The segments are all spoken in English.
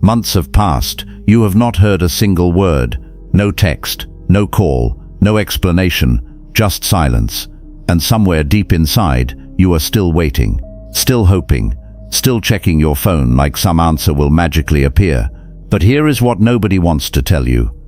Months have passed, you have not heard a single word. No text, no call, no explanation, just silence. And somewhere deep inside, you are still waiting, still hoping, still checking your phone like some answer will magically appear. But here is what nobody wants to tell you.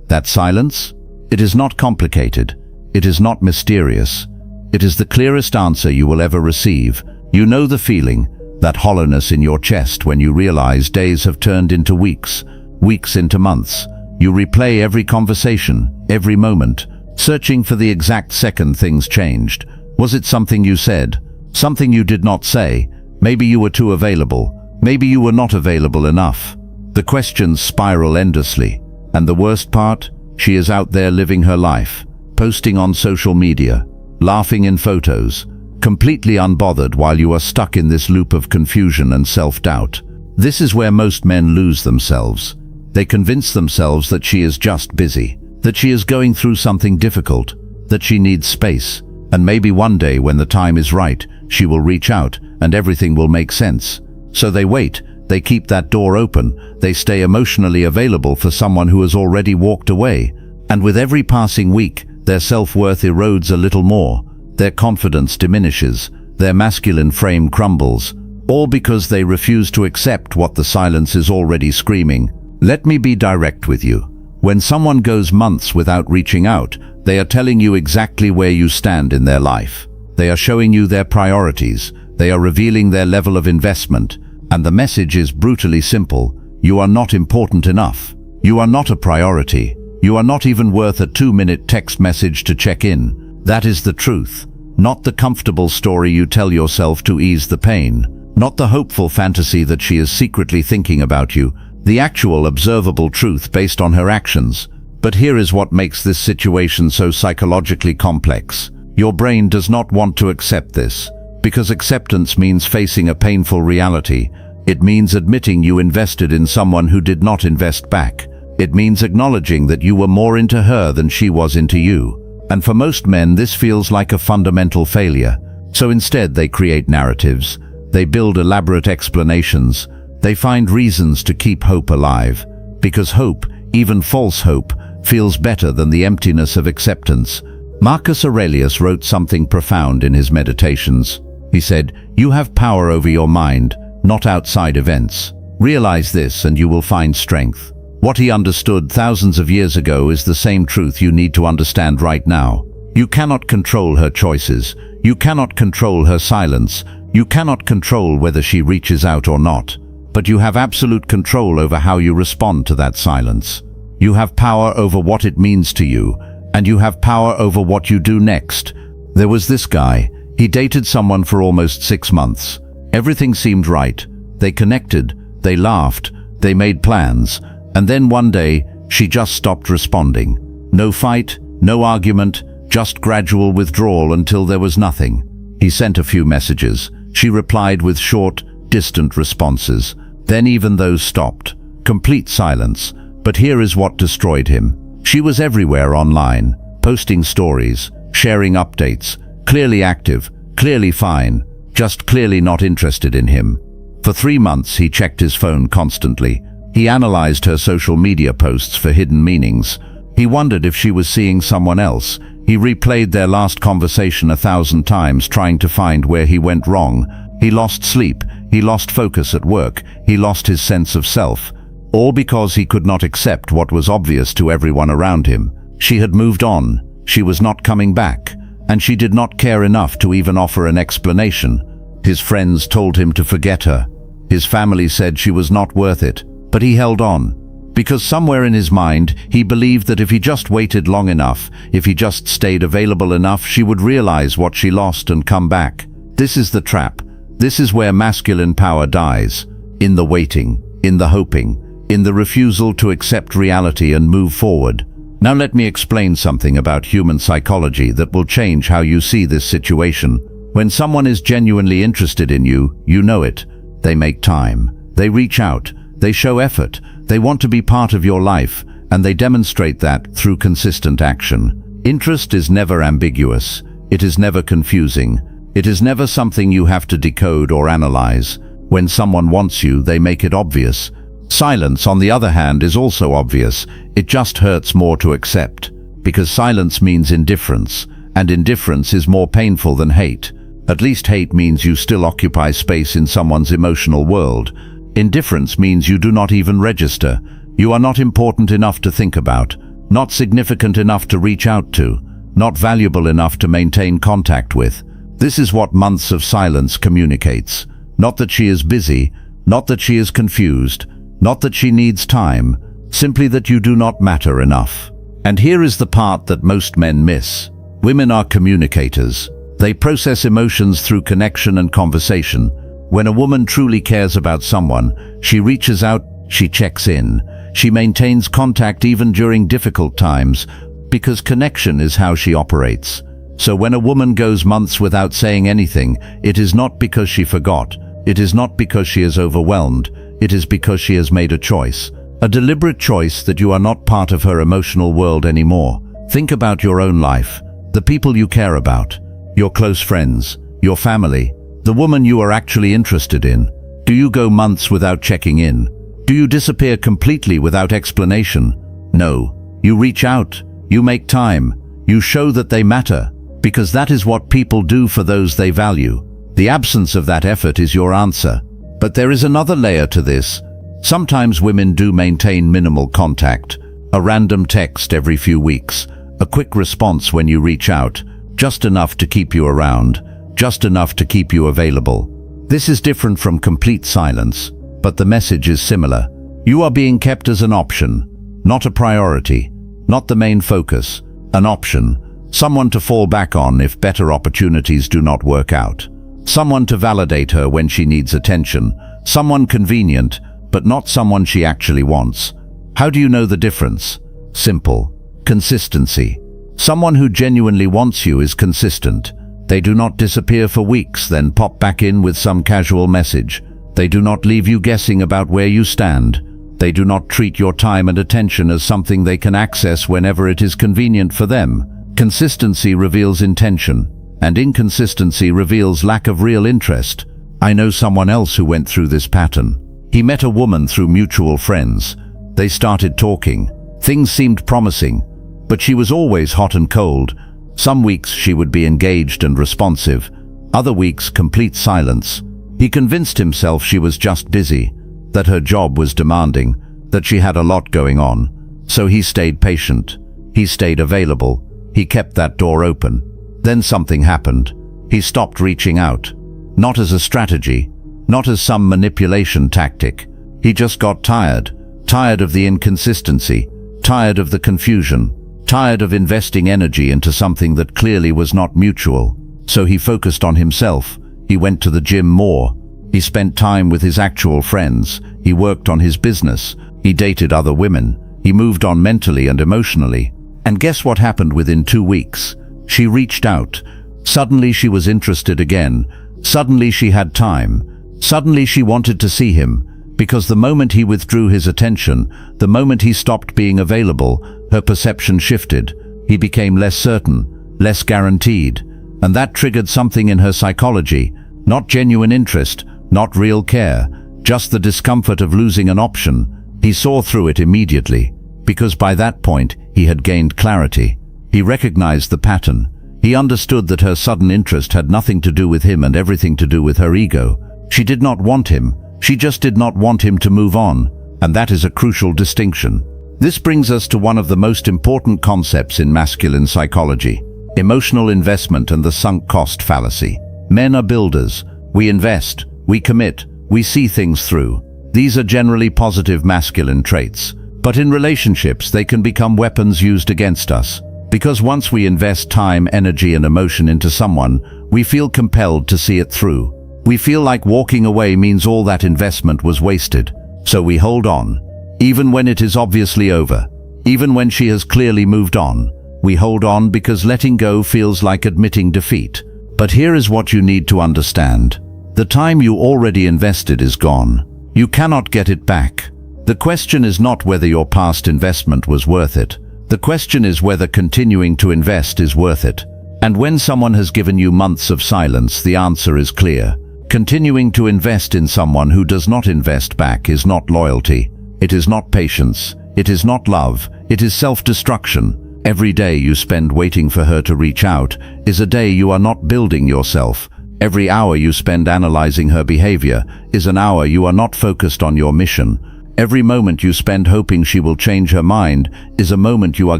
That silence? It is not complicated. It is not mysterious. It is the clearest answer you will ever receive. You know the feeling, that hollowness in your chest when you realize days have turned into weeks, weeks into months. You replay every conversation, every moment, searching for the exact second things changed. Was it something you said? Something you did not say? Maybe you were too available. Maybe you were not available enough. The questions spiral endlessly. And the worst part? She is out there living her life, posting on social media, laughing in photos, completely unbothered while you are stuck in this loop of confusion and self-doubt. This is where most men lose themselves. They convince themselves that she is just busy, that she is going through something difficult, that she needs space, and maybe one day when the time is right, she will reach out and everything will make sense. So they wait, they keep that door open, they stay emotionally available for someone who has already walked away. And with every passing week, their self-worth erodes a little more, their confidence diminishes, their masculine frame crumbles, all because they refuse to accept what the silence is already screaming. Let me be direct with you. When someone goes months without reaching out, they are telling you exactly where you stand in their life. They are showing you their priorities. They are revealing their level of investment. And the message is brutally simple. You are not important enough. You are not a priority. You are not even worth a 2-minute text message to check in. That is the truth. Not the comfortable story you tell yourself to ease the pain. Not the hopeful fantasy that she is secretly thinking about you. The actual observable truth based on her actions. But here is what makes this situation so psychologically complex. Your brain does not want to accept this, because acceptance means facing a painful reality. It means admitting you invested in someone who did not invest back. It means acknowledging that you were more into her than she was into you. And for most men, this feels like a fundamental failure. So instead, they create narratives. They build elaborate explanations. They find reasons to keep hope alive. Because hope, even false hope, feels better than the emptiness of acceptance. Marcus Aurelius wrote something profound in his Meditations. He said, "You have power over your mind, not outside events. Realize this and you will find strength." What he understood thousands of years ago is the same truth you need to understand right now. You cannot control her choices. You cannot control her silence. You cannot control whether she reaches out or not. But you have absolute control over how you respond to that silence. You have power over what it means to you, and you have power over what you do next. There was this guy. He dated someone for almost 6 months. Everything seemed right. They connected, they laughed, they made plans. And then one day, she just stopped responding. No fight, no argument, just gradual withdrawal until there was nothing. He sent a few messages. She replied with short, distant responses. Then even those stopped. Complete silence. But here is what destroyed him. She was everywhere online, posting stories, sharing updates, clearly active, clearly fine, just clearly not interested in him. For 3 months, he checked his phone constantly. He analyzed her social media posts for hidden meanings. He wondered if she was seeing someone else. He replayed their last conversation 1,000 times, trying to find where he went wrong. He lost sleep. He lost focus at work. He lost his sense of self. All because he could not accept what was obvious to everyone around him. She had moved on. She was not coming back. And she did not care enough to even offer an explanation. His friends told him to forget her. His family said she was not worth it. But he held on, because somewhere in his mind, he believed that if he just waited long enough, if he just stayed available enough, she would realize what she lost and come back. This is the trap. This is where masculine power dies. In the waiting, in the hoping, in the refusal to accept reality and move forward. Now let me explain something about human psychology that will change how you see this situation. When someone is genuinely interested in you, you know it. They make time. They reach out. They show effort, they want to be part of your life, and they demonstrate that through consistent action. Interest is never ambiguous. It is never confusing. It is never something you have to decode or analyze. When someone wants you, they make it obvious. Silence, on the other hand, is also obvious. It just hurts more to accept, because silence means indifference, and indifference is more painful than hate. At least hate means you still occupy space in someone's emotional world. Indifference means you do not even register. You are not important enough to think about, not significant enough to reach out to, not valuable enough to maintain contact with. This is what months of silence communicates. Not that she is busy, not that she is confused, not that she needs time, simply that you do not matter enough. And here is the part that most men miss. Women are communicators. They process emotions through connection and conversation. When a woman truly cares about someone, she reaches out, she checks in, she maintains contact even during difficult times, because connection is how she operates. So when a woman goes months without saying anything, it is not because she forgot, it is not because she is overwhelmed, it is because she has made a choice. A deliberate choice that you are not part of her emotional world anymore. Think about your own life, the people you care about, your close friends, your family, the woman you are actually interested in. Do you go months without checking in? Do you disappear completely without explanation? No. You reach out, you make time, you show that they matter, because that is what people do for those they value. The absence of that effort is your answer. But there is another layer to this. Sometimes women do maintain minimal contact, a random text every few weeks, a quick response when you reach out, just enough to keep you around, just enough to keep you available. This is different from complete silence, but the message is similar. You are being kept as an option, not a priority, not the main focus, an option, someone to fall back on if better opportunities do not work out, someone to validate her when she needs attention, someone convenient, but not someone she actually wants. How do you know the difference? Simple. Consistency. Someone who genuinely wants you is consistent. They do not disappear for weeks, then pop back in with some casual message. They do not leave you guessing about where you stand. They do not treat your time and attention as something they can access whenever it is convenient for them. Consistency reveals intention, and inconsistency reveals lack of real interest. I know someone else who went through this pattern. He met a woman through mutual friends. They started talking. Things seemed promising, but she was always hot and cold. Some weeks she would be engaged and responsive, other weeks complete silence. He convinced himself she was just busy, that her job was demanding, that she had a lot going on. So he stayed patient. He stayed available. He kept that door open. Then something happened. He stopped reaching out. Not as a strategy, not as some manipulation tactic. He just got tired. Tired of the inconsistency. Tired of the confusion. Tired of investing energy into something that clearly was not mutual. So he focused on himself. He went to the gym more. He spent time with his actual friends. He worked on his business. He dated other women. He moved on mentally and emotionally. And guess what happened within 2 weeks? She reached out. Suddenly she was interested again. Suddenly she had time. Suddenly she wanted to see him. Because the moment he withdrew his attention, the moment he stopped being available, her perception shifted. He became less certain, less guaranteed. And that triggered something in her psychology. Not genuine interest, not real care, just the discomfort of losing an option. He saw through it immediately, because by that point he had gained clarity. He recognized the pattern. He understood that her sudden interest had nothing to do with him and everything to do with her ego. She did not want him. She just did not want him to move on, and that is a crucial distinction. This brings us to one of the most important concepts in masculine psychology: emotional investment and the sunk cost fallacy. Men are builders. We invest, we commit, we see things through. These are generally positive masculine traits. But in relationships, they can become weapons used against us. Because once we invest time, energy, and emotion into someone, we feel compelled to see it through. We feel like walking away means all that investment was wasted. So we hold on, even when it is obviously over, even when she has clearly moved on. We hold on because letting go feels like admitting defeat. But here is what you need to understand. The time you already invested is gone. You cannot get it back. The question is not whether your past investment was worth it. The question is whether continuing to invest is worth it. And when someone has given you months of silence, the answer is clear. Continuing to invest in someone who does not invest back is not loyalty. It is not patience. It is not love. It is self-destruction. Every day you spend waiting for her to reach out is a day you are not building yourself. Every hour you spend analyzing her behavior is an hour you are not focused on your mission. Every moment you spend hoping she will change her mind is a moment you are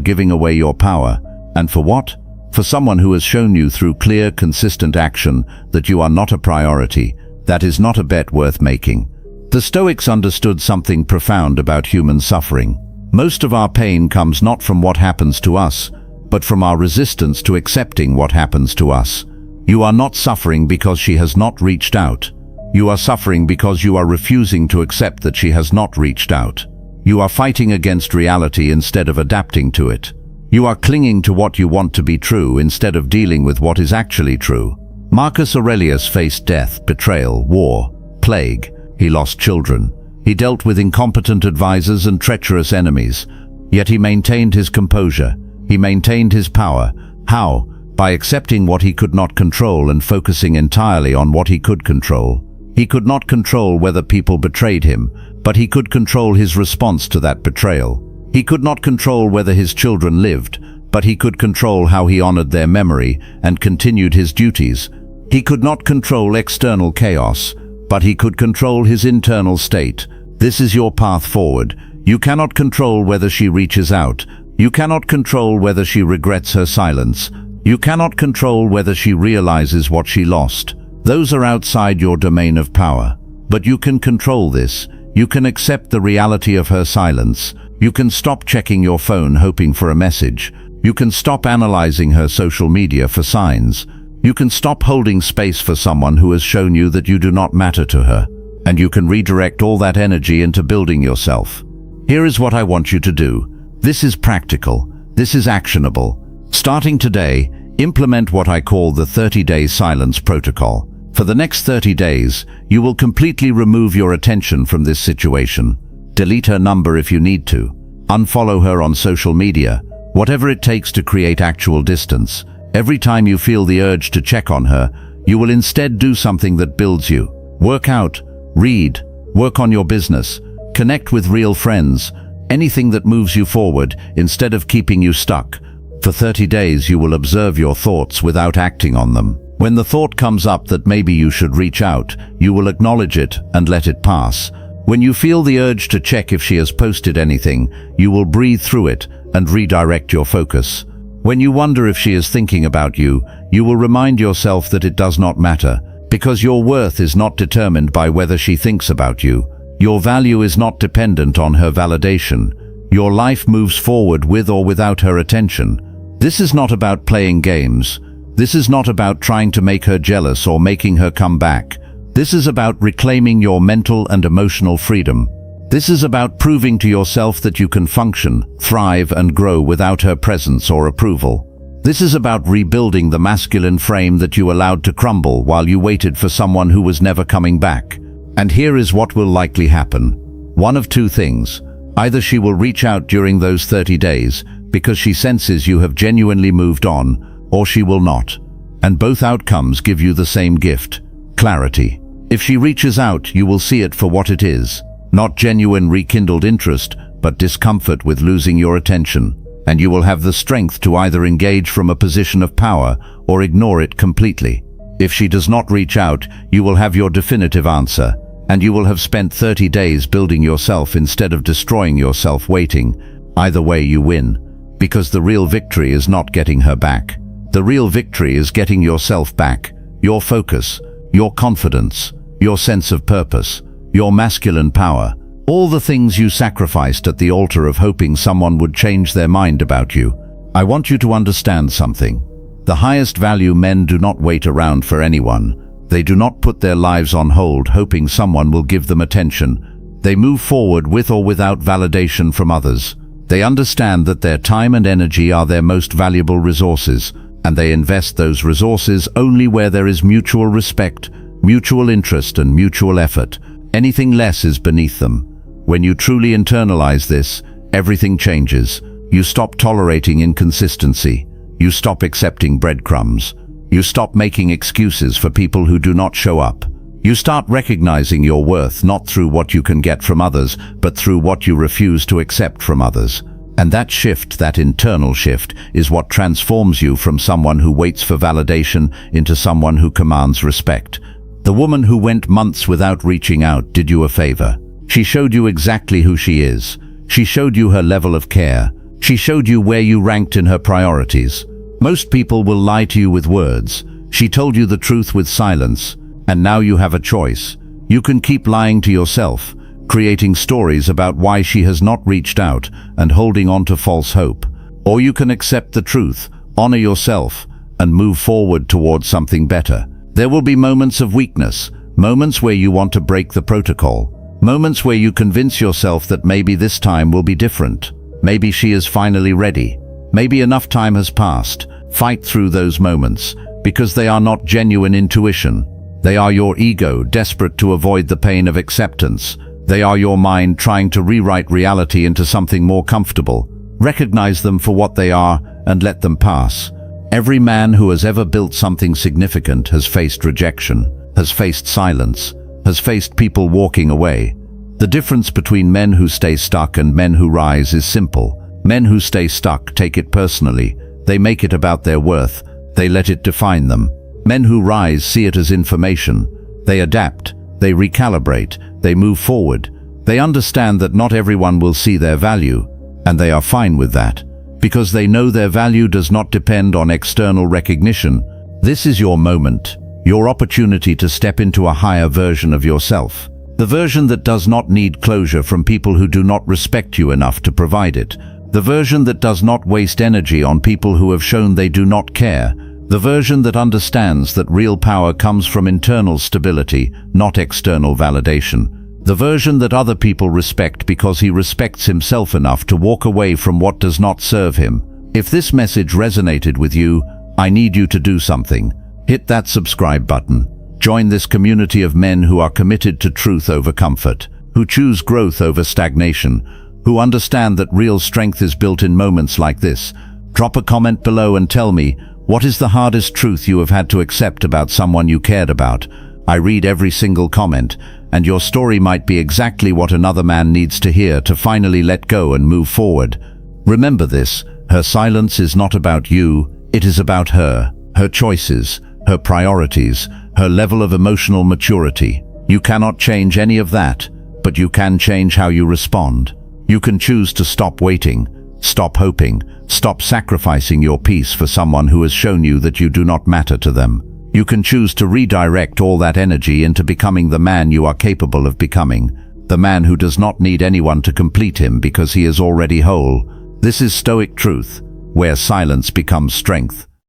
giving away your power. And for what? For someone who has shown you through clear, consistent action that you are not a priority. That is not a bet worth making. The Stoics understood something profound about human suffering. Most of our pain comes not from what happens to us, but from our resistance to accepting what happens to us. You are not suffering because she has not reached out. You are suffering because you are refusing to accept that she has not reached out. You are fighting against reality instead of adapting to it. You are clinging to what you want to be true instead of dealing with what is actually true. Marcus Aurelius faced death, betrayal, war, plague. He lost children. He dealt with incompetent advisors and treacherous enemies. Yet he maintained his composure. He maintained his power. How? By accepting what he could not control and focusing entirely on what he could control. He could not control whether people betrayed him, but he could control his response to that betrayal. He could not control whether his children lived, but he could control how he honored their memory and continued his duties. He could not control external chaos, but he could control his internal state. This is your path forward. You cannot control whether she reaches out. You cannot control whether she regrets her silence. You cannot control whether she realizes what she lost. Those are outside your domain of power. But you can control this. You can accept the reality of her silence. You can stop checking your phone hoping for a message. You can stop analyzing her social media for signs. You can stop holding space for someone who has shown you that you do not matter to her. And you can redirect all that energy into building yourself. Here is what I want you to do. This is practical. This is actionable. Starting today, implement what I call the 30-day silence protocol. For the next 30 days, you will completely remove your attention from this situation. Delete her number if you need to. Unfollow her on social media. Whatever it takes to create actual distance. Every time you feel the urge to check on her, you will instead do something that builds you. Work out, read, work on your business, connect with real friends, anything that moves you forward instead of keeping you stuck. For 30 days you will observe your thoughts without acting on them. When the thought comes up that maybe you should reach out, you will acknowledge it and let it pass. When you feel the urge to check if she has posted anything, you will breathe through it and redirect your focus. When you wonder if she is thinking about you, you will remind yourself that it does not matter, because your worth is not determined by whether she thinks about you. Your value is not dependent on her validation. Your life moves forward with or without her attention. This is not about playing games. This is not about trying to make her jealous or making her come back. This is about reclaiming your mental and emotional freedom. This is about proving to yourself that you can function, thrive, and grow without her presence or approval. This is about rebuilding the masculine frame that you allowed to crumble while you waited for someone who was never coming back. And here is what will likely happen. One of two things. Either she will reach out during those 30 days because she senses you have genuinely moved on, or she will not. And both outcomes give you the same gift: clarity. If she reaches out, you will see it for what it is. Not genuine rekindled interest, but discomfort with losing your attention. And you will have the strength to either engage from a position of power or ignore it completely. If she does not reach out, you will have your definitive answer, and you will have spent 30 days building yourself instead of destroying yourself waiting. Either way you win, because the real victory is not getting her back. The real victory is getting yourself back, your focus, your confidence, your sense of purpose, your masculine power, all the things you sacrificed at the altar of hoping someone would change their mind about you. I want you to understand something. The highest value men do not wait around for anyone. They do not put their lives on hold hoping someone will give them attention. They move forward with or without validation from others. They understand that their time and energy are their most valuable resources, and they invest those resources only where there is mutual respect, mutual interest, and mutual effort. Anything less is beneath them. When you truly internalize this, everything changes. You stop tolerating inconsistency. You stop accepting breadcrumbs. You stop making excuses for people who do not show up. You start recognizing your worth not through what you can get from others, but through what you refuse to accept from others. And that shift, that internal shift, is what transforms you from someone who waits for validation into someone who commands respect. The woman who went months without reaching out did you a favor. She showed you exactly who she is. She showed you her level of care. She showed you where you ranked in her priorities. Most people will lie to you with words. She told you the truth with silence. And now you have a choice. You can keep lying to yourself, creating stories about why she has not reached out and holding on to false hope. Or you can accept the truth, honor yourself, and move forward towards something better. There will be moments of weakness, moments where you want to break the protocol, moments where you convince yourself that maybe this time will be different. Maybe she is finally ready. Maybe enough time has passed. Fight through those moments, because they are not genuine intuition. They are your ego, desperate to avoid the pain of acceptance. They are your mind trying to rewrite reality into something more comfortable. Recognize them for what they are and let them pass. Every man who has ever built something significant has faced rejection, has faced silence, has faced people walking away. The difference between men who stay stuck and men who rise is simple. Men who stay stuck take it personally. They make it about their worth. They let it define them. Men who rise see it as information. They adapt, they recalibrate, they move forward. They understand that not everyone will see their value, and they are fine with that, because they know their value does not depend on external recognition. This is your moment, your opportunity to step into a higher version of yourself. The version that does not need closure from people who do not respect you enough to provide it. The version that does not waste energy on people who have shown they do not care. The version that understands that real power comes from internal stability, not external validation. The version that other people respect because he respects himself enough to walk away from what does not serve him. If this message resonated with you, I need you to do something. Hit that subscribe button. Join this community of men who are committed to truth over comfort, who choose growth over stagnation, who understand that real strength is built in moments like this. Drop a comment below and tell me, what is the hardest truth you have had to accept about someone you cared about? I read every single comment, and your story might be exactly what another man needs to hear to finally let go and move forward. Remember this, her silence is not about you, it is about her choices, her priorities, her level of emotional maturity. You cannot change any of that, but you can change how you respond. You can choose to stop waiting, stop hoping, stop sacrificing your peace for someone who has shown you that you do not matter to them. You can choose to redirect all that energy into becoming the man you are capable of becoming, the man who does not need anyone to complete him because he is already whole. This is Stoic truth, where silence becomes strength.